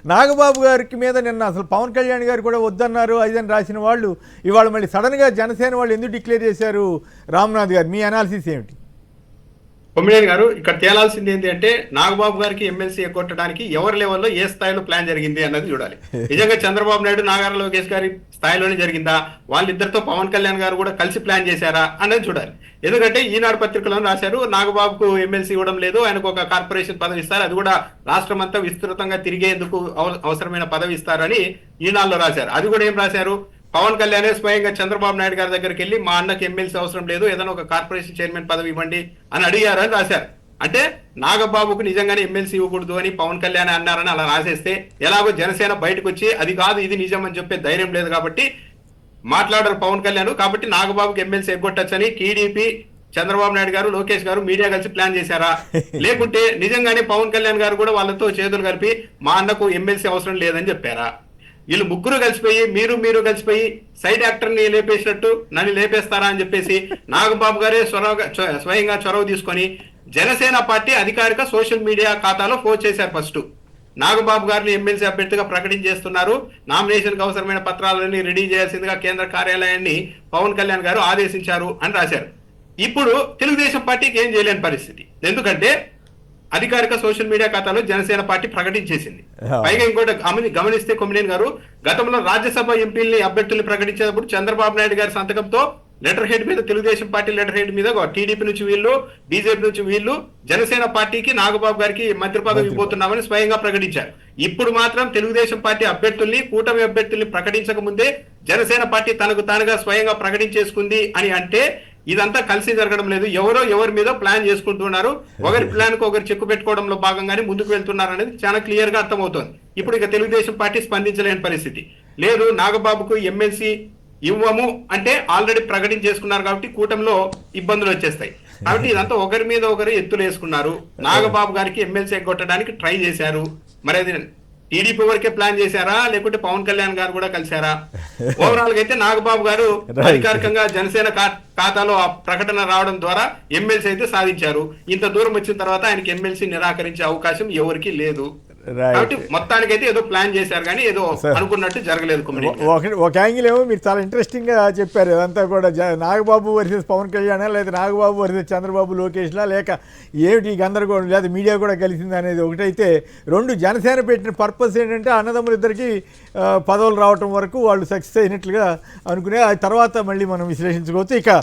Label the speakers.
Speaker 1: నాగబాబు గారికి మీద నిన్న అసలు పవన్ కళ్యాణ్ గారు కూడా వద్దన్నారు అదని రాసిన వాళ్ళు ఇవాళ మళ్ళీ సడన్గా జనసేన వాళ్ళు ఎందుకు డిక్లేర్ చేశారు? రామ్నాథ్ గారు, మీ అనాలిసిస్ ఏమిటి?
Speaker 2: కొమ్మినేని గారు, ఇక్కడ తేలాల్సింది ఏంటి అంటే నాగబాబు గారికి ఎమ్మెల్సీ ఎగ్గొట్టడానికి ఎవరి లెవెల్లో ఏ స్థాయిలో ప్లాన్ జరిగింది అన్నది చూడాలి. నిజంగా చంద్రబాబు నాయుడు నాగార లోకేష్ గారి స్థాయిలోనే జరిగిందా, వాళ్ళిద్దరితో పవన్ కళ్యాణ్ గారు కూడా కలిసి ప్లాన్ చేశారా అన్నది చూడాలి. ఎందుకంటే ఈనాడు పత్రికలో రాశారు నాగబాబుకు ఎమ్మెల్సీ ఇవ్వడం లేదు, ఆయనకు ఒక కార్పొరేషన్ పదవి ఇస్తారు, అది కూడా రాష్ట్రం అంతా విస్తృతంగా తిరిగేందుకు అవసరమైన పదవి ఇస్తారని ఈనాడులో రాశారు. అది కూడా ఏం రాశారు, పవన్ కళ్యాణ్ స్వయంగా చంద్రబాబు నాయుడు గారి దగ్గరికి వెళ్ళి మా అన్నకి ఎమ్మెల్సీ అవసరం లేదు, ఏదైనా ఒక కార్పొరేషన్ చైర్మన్ పదవి ఇవ్వండి అని అడిగారు అని రాశారు. అంటే నాగబాబుకు నిజంగానే ఎమ్మెల్సీ ఇవ్వకూడదు అని పవన్ కళ్యాణ్ అన్నారని అలా రాసేస్తే ఎలాగో జనసేన బయటకు వచ్చి అది కాదు ఇది నిజం అని చెప్పే ధైర్యం లేదు కాబట్టి మాట్లాడారు పవన్ కళ్యాణ్. కాబట్టి నాగబాబుకి ఎమ్మెల్సీ ఎగ్గొట్టచ్చని టీడీపీ, చంద్రబాబు నాయుడు గారు, లోకేష్ గారు మీడియా కలిసి ప్లాన్ చేశారా? లేకుంటే నిజంగానే పవన్ కళ్యాణ్ గారు కూడా వాళ్ళతో చేతులు కలిపి మా అన్నకు ఎమ్మెల్సీ అవసరం లేదని చెప్పారా? వీళ్ళు ముగ్గురు కలిసిపోయి మీరు కలిసిపోయి సైడ్ యాక్టర్ ని లేపేసినట్టు నన్ను లేపేస్తారా అని చెప్పేసి నాగబాబు గారే స్వయంగా చొరవ తీసుకొని జనసేన పార్టీ అధికారిక సోషల్ మీడియా ఖాతాలో పోస్ట్ చేశారు. ఫస్ట్ నాగబాబు గారిని ఎమ్మెల్సీ అభ్యర్థిగా ప్రకటించేస్తున్నారు, నామినేషన్ కు అవసరమైన పత్రాలన్నీ రెడీ చేయాల్సిందిగా కేంద్ర కార్యాలయాన్ని పవన్ కళ్యాణ్ గారు ఆదేశించారు అని రాశారు. ఇప్పుడు తెలుగుదేశం పార్టీకి ఏం చేయలేని పరిస్థితి, ఎందుకంటే అధికారిక సోషల్ మీడియా ఖాతాలో జనసేన పార్టీ ప్రకటించేసింది. పైగా ఇంకోటి గమనిస్తే కొమ్మినేని గారు, గతంలో రాజ్యసభ ఎంపీలని అభ్యర్థుల్ని ప్రకటించేటప్పుడు చంద్రబాబు నాయుడు గారి సంతకంతో లెటర్ హెడ్ మీద, తెలుగుదేశం పార్టీ లెటర్ హెడ్ మీద టీడీపీ నుంచి వీళ్ళు, బీజేపీ నుంచి వీళ్ళు జనసేన పార్టీకి నాగబాబు గారికి మంత్రి పదవి ఇవ్వబోతున్నామని స్వయంగా ప్రకటించారు. ఇప్పుడు మాత్రం తెలుగుదేశం పార్టీ అభ్యర్థుల్ని, కూటమి అభ్యర్థుల్ని ప్రకటించక ముందే జనసేన పార్టీ తనకు తానుగా స్వయంగా ప్రకటించేసుకుంది అని అంటే ఇదంతా కలిసి జరగడం లేదు, ఎవరో ఎవరి మీద ప్లాన్ చేసుకుంటున్నారు, ఒకరి ప్లాన్ కు ఒకరు చెక్కు పెట్టుకోవడంలో భాగంగానే ముందుకు వెళ్తున్నారు అనేది చాలా క్లియర్ గా అర్థమవుతోంది. ఇప్పుడు ఇక తెలుగుదేశం పార్టీ స్పందించలేని పరిస్థితి లేదు. నాగబాబుకు ఎమ్మెల్సీ ఇవ్వము అంటే ఆల్రెడీ ప్రకటించేసుకున్నారు కాబట్టి కూటమిలో ఇబ్బందులు వచ్చేస్తాయి. కాబట్టి ఇదంతా ఒకరి మీద ఒకరు ఎత్తులు వేసుకున్నారు. నాగబాబు గారికి ఎమ్మెల్సీ ఎగ్గొట్టడానికి ట్రై చేశారు. మరి అది టీడీపీ వరకే ప్లాన్ చేశారా, లేకుంటే పవన్ కళ్యాణ్ గారు కూడా కలిశారా? ఓవరాల్ గా అయితే నాగబాబు గారు అధికారికంగా జనసేన ఖాతాలో ఆ ప్రకటన రావడం ద్వారా ఎమ్మెల్సీ అయితే సాధించారు. ఇంత దూరం వచ్చిన తర్వాత ఆయనకి ఎమ్మెల్సీ నిరాకరించే అవకాశం ఎవరికి లేదు. కాబట్టి మొత్తానికైతే ఏదో ప్లాన్ చేశారు కానీ ఏదో అనుకున్నట్టు జరగలేదు.
Speaker 1: ఒక యాంగిల్ ఏమో మీరు చాలా ఇంట్రెస్టింగ్ గా చెప్పారు. అదంతా కూడా నాగబాబు వర్సెస్ పవన్ కళ్యాణ్, లేదా నాగబాబు వర్సెస్ చంద్రబాబు లోకేష్లా, లేక ఏమిటి గందరగోళం, లేదా మీడియా కూడా కలిసింది అనేది ఒకటైతే, రెండు జనసేన పెట్టిన పర్పస్ ఏంటంటే అన్నదమ్ములు ఇద్దరికి పదవులు రావటం వరకు వాళ్ళు సక్సెస్ అయినట్లుగా అనుకునే, ఆ తర్వాత మళ్ళీ మనం విశ్లేషించుకోవచ్చు. ఇక